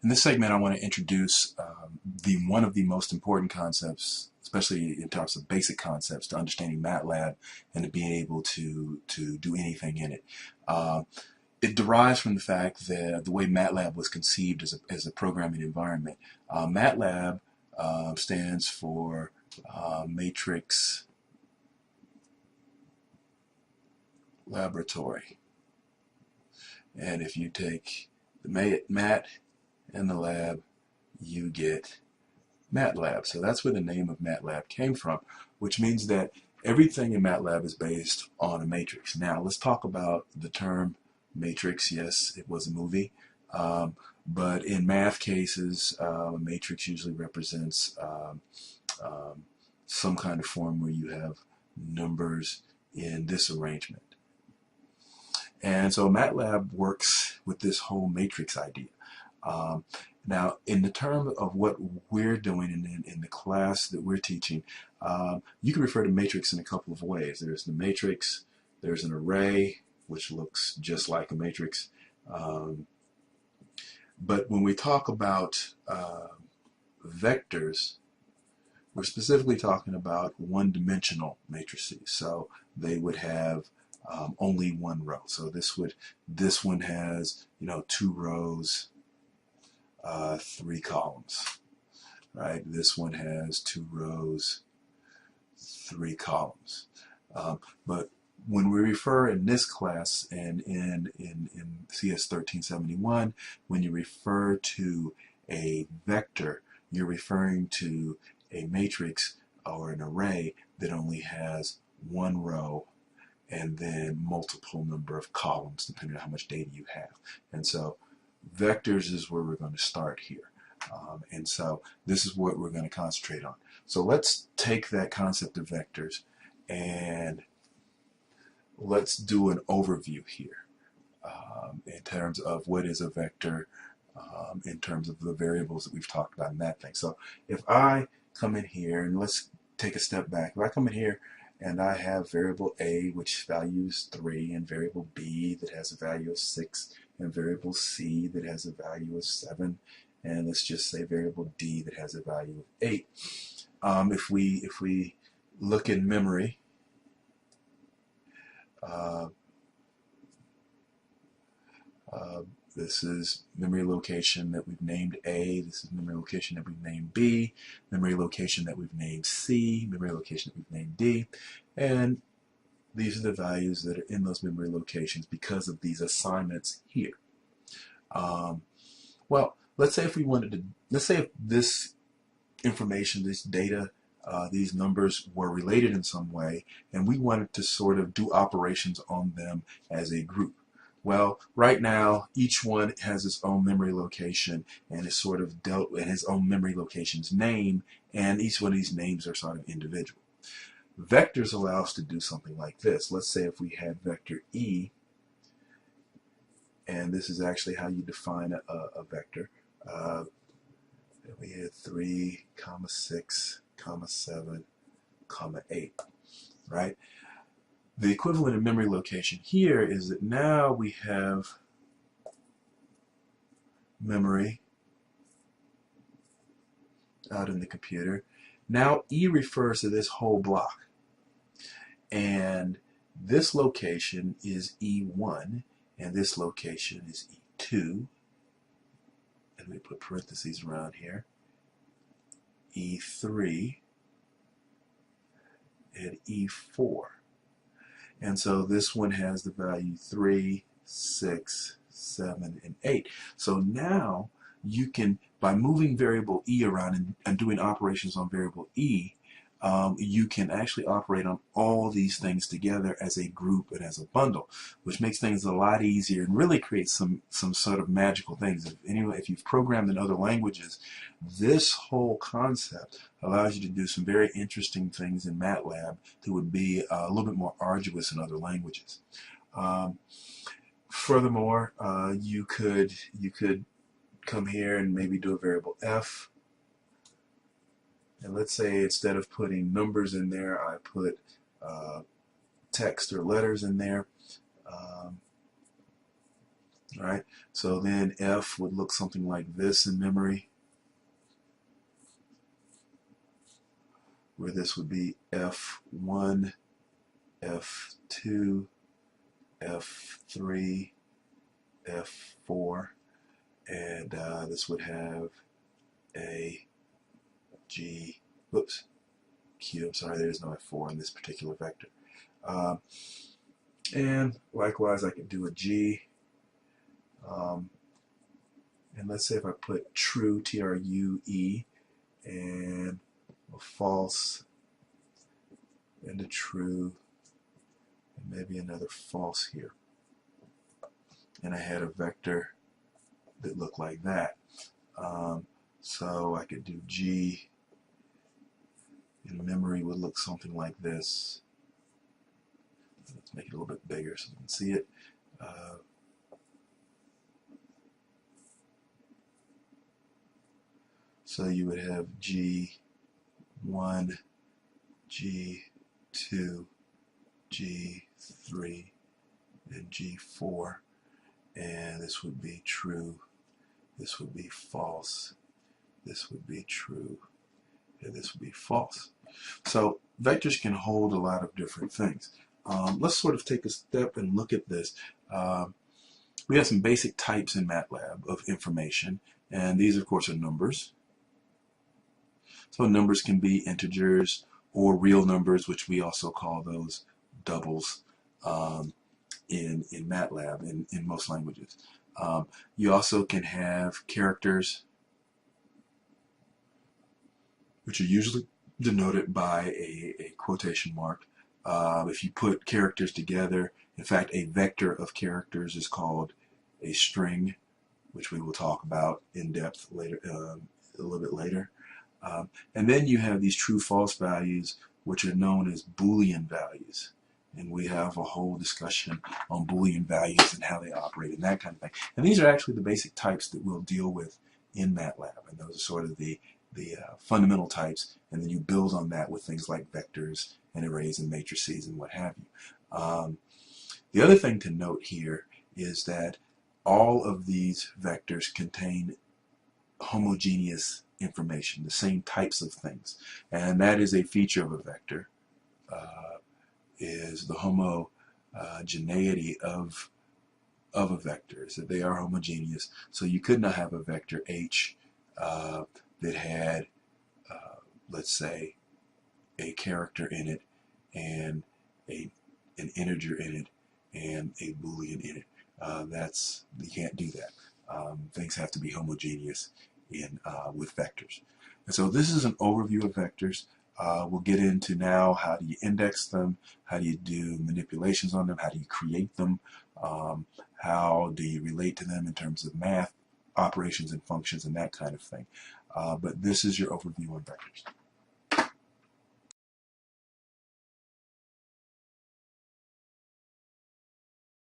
In this segment, I want to introduce one of the most important concepts, especially in terms of basic concepts, to understanding MATLAB and to being able to do anything in it. It derives from the fact that the way MATLAB was conceived as a programming environment. MATLAB stands for Matrix Laboratory. And if you take the mat and the lab, you get MATLAB. So that's where the name of MATLAB came from, which means that everything in MATLAB is based on a matrix. Now let's talk about the term matrix. Yes, it was a movie, but in math cases, a matrix usually represents some kind of form where you have numbers in this arrangement. And so MATLAB works with this whole matrix idea. Now, in the term of what we're doing in the class that we're teaching, you can refer to matrix in a couple of ways. There's the matrix, there's an array, which looks just like a matrix. But when we talk about vectors, we're specifically talking about one-dimensional matrices. So they would have only one row. So this one has, 2 rows, 3 columns, right? This one has 2 rows, 3 columns. But when we refer in this class and in CS 1371, when you refer to a vector, you're referring to a matrix or an array that only has 1 row and then multiple number of columns depending on how much data you have. And so vectors is where we're going to start here. And so this is what we're going to concentrate on. So let's take that concept of vectors and let's do an overview here in terms of what is a vector, in terms of the variables that we've talked about in that thing. So if I come in here, and let's take a step back. If I come in here and I have variable A, which values 3, and variable B that has a value of 6, and variable C that has a value of 7, and let's just say variable D that has a value of 8. If we look in memory, this is memory location that we've named A, this is memory location that we've named B, memory location that we've named C, memory location that we've named D, and these are the values that are in those memory locations because of these assignments here. Well, let's say if this information, this data, these numbers were related in some way, and we wanted to sort of do operations on them as a group. Well, right now, each one has its own memory location and is sort of dealt with his own memory location's name, and each one of these names are sort of individual. Vectors allow us to do something like this. Let's say if we had vector E, and this is actually how you define a vector. We had 3, 6, 7, 8, right? The equivalent of memory location here is that now we have memory out in the computer. Now E refers to this whole block. And this location is E1, and this location is E2. And we put parentheses around here. E3 and E4. And so this one has the value 3, 6, 7, and 8. So now you can, by moving variable E around and doing operations on variable E, you can actually operate on all these things together as a group and as a bundle, which makes things a lot easier and really creates some sort of magical things. If you've programmed in other languages, this whole concept allows you to do some very interesting things in MATLAB that would be a little bit more arduous in other languages. Furthermore, you could come here and maybe do a variable F. And let's say instead of putting numbers in there, I put text or letters in there. All right, so then F would look something like this in memory, where this would be F1, F2, F3, F4, and this would have a G, whoops, Q, I'm sorry, there is no F4 in this particular vector. And likewise, I could do a G. And let's say if I put true, T-R-U-E, and a false, and a true, and maybe another false here. And I had a vector that looked like that. So I could do G, in memory would look something like this. Let's make it a little bit bigger so you can see it. So you would have G1, G2, G3, and G4. And this would be true, this would be false, this would be true, and this would be false. So vectors can hold a lot of different things. Let's sort of take a step and look at this. We have some basic types in MATLAB of information, and these of course are numbers. So numbers can be integers or real numbers, which we also call those doubles in MATLAB in most languages. You also can have characters, which are usually denoted by a quotation mark. If you put characters together, in fact, a vector of characters is called a string, which we will talk about in depth later, a little bit later. And then you have these true-false values, which are known as Boolean values. And we have a whole discussion on Boolean values and how they operate and that kind of thing. And these are actually the basic types that we'll deal with in MATLAB. And those are sort of the fundamental types. And then you build on that with things like vectors and arrays and matrices and what have you. The other thing to note here is that all of these vectors contain homogeneous information, the same types of things, and that is a feature of a vector, is the homogeneity of a vector, is that they are homogeneous. So you could not have a vector H that had, let's say, a character in it and an integer in it and a Boolean in it. You can't do that. Things have to be homogeneous with vectors. And so this is an overview of vectors. We'll get into now how do you index them, how do you do manipulations on them, how do you create them, how do you relate to them in terms of math, operations and functions and that kind of thing. But this is your overview on vectors.